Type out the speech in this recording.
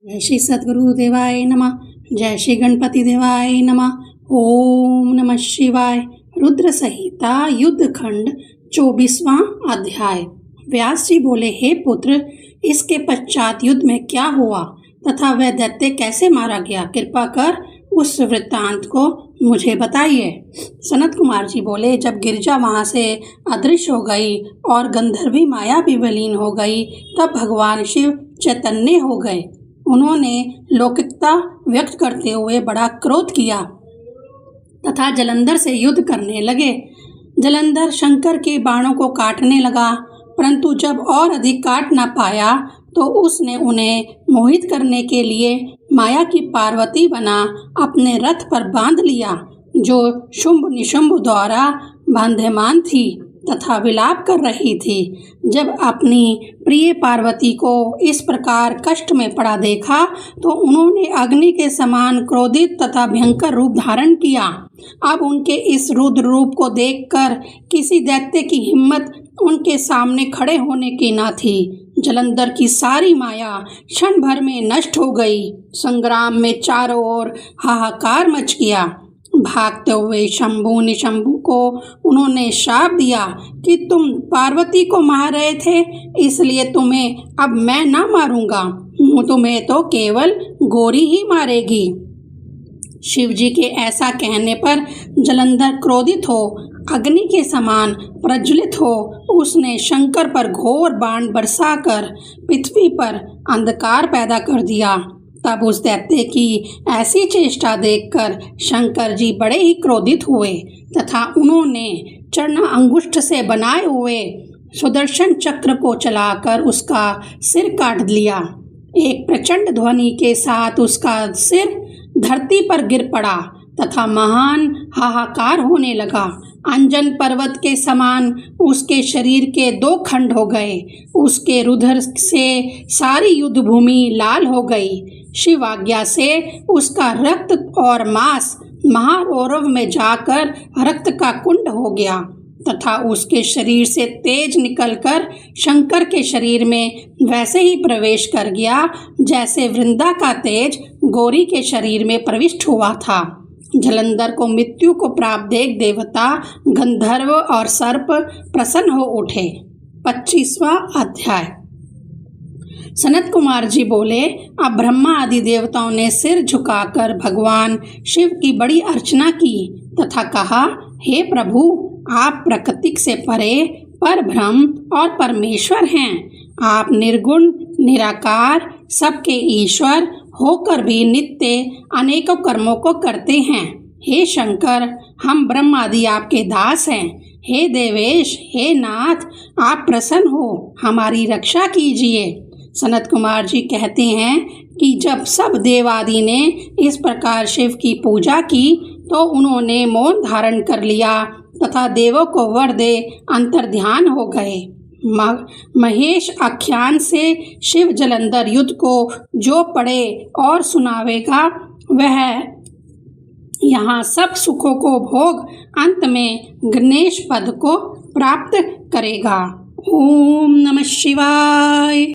जय श्री सद्गुरु देवाय नमः। जय श्री गणपति देवाय नमः। ओम नमः शिवाय। रुद्र संहिता युद्ध खंड 24वां अध्याय। व्यास जी बोले, हे पुत्र, इसके पश्चात युद्ध में क्या हुआ तथा वह दैत्य कैसे मारा गया, कृपा कर उस वृत्तांत को मुझे बताइए। सनत कुमार जी बोले, जब गिरजा वहां से अदृश्य हो गई और गंधर्वी माया भी विलीन हो गई, तब भगवान शिव चैतन्य हो गए। उन्होंने लौकिकता व्यक्त करते हुए बड़ा क्रोध किया तथा जलंधर से युद्ध करने लगे। जलंधर शंकर के बाणों को काटने लगा, परंतु जब और अधिक काट न पाया तो उसने उन्हें मोहित करने के लिए माया की पार्वती बना अपने रथ पर बांध लिया, जो शुंभ निशुंभ द्वारा बांध्यमान थी तथा विलाप कर रही थी। जब अपनी प्रिय पार्वती को इस प्रकार कष्ट में पड़ा देखा तो उन्होंने अग्नि के समान क्रोधित तथा भयंकर रूप धारण किया। अब उनके इस रुद्र रूप को देखकर किसी दैत्य की हिम्मत उनके सामने खड़े होने की न थी। जलंधर की सारी माया क्षण भर में नष्ट हो गई। संग्राम में चारों ओर हाहाकार मच गया। भागते हुए शंभु निशंभु को उन्होंने शाप दिया कि तुम पार्वती को मार रहे थे, इसलिए तुम्हें अब मैं ना मारूंगा, तुम्हें तो केवल गौरी ही मारेगी। शिव जी के ऐसा कहने पर जलंधर क्रोधित हो अग्नि के समान प्रज्वलित हो उसने शंकर पर घोर बाण बरसाकर पृथ्वी पर अंधकार पैदा कर दिया। तब उस दैत्य की ऐसी चेष्टा देखकर शंकर जी बड़े ही क्रोधित हुए तथा उन्होंने चरण अंगुष्ठ से बनाए हुए सुदर्शन चक्र को चलाकर उसका सिर काट लिया। एक प्रचंड ध्वनि के साथ उसका सिर धरती पर गिर पड़ा तथा महान हाहाकार होने लगा। अंजन पर्वत के समान उसके शरीर के 2 खंड हो गए। उसके रुधिर से सारी युद्ध भूमि लाल हो गई। शिव आज्ञा से उसका रक्त और मांस महारौरव में जाकर रक्त का कुंड हो गया तथा उसके शरीर से तेज निकलकर शंकर के शरीर में वैसे ही प्रवेश कर गया जैसे वृंदा का तेज गौरी के शरीर में प्रविष्ट हुआ था। जलंधर को मृत्यु को प्राप्त देख देवता, गंधर्व और सर्प प्रसन्न हो उठे। 25वां अध्याय। सनत कुमार जी बोले, अब ब्रह्मा आदि देवताओं ने सिर झुकाकर भगवान शिव की बड़ी अर्चना की तथा कहा, हे प्रभु, आप प्रकृति से परे पर ब्रह्म और परमेश्वर हैं। आप निर्गुण निराकार सबके ईश्वर होकर भी नित्य अनेकों कर्मों को करते हैं। हे शंकर, हम ब्रह्म आदि आपके दास हैं। हे देवेश, हे नाथ, आप प्रसन्न हो हमारी रक्षा कीजिए। सनत कुमार जी कहते हैं कि जब सब देवादि ने इस प्रकार शिव की पूजा की तो उन्होंने मौन धारण कर लिया तथा देवों को वर दे अंतर्ध्यान हो गए। महेश आख्यान से शिव जलंधर युद्ध को जो पढ़े और सुनावेगा वह यहाँ सब सुखों को भोग अंत में गणेश पद को प्राप्त करेगा। ओम नमः शिवाय।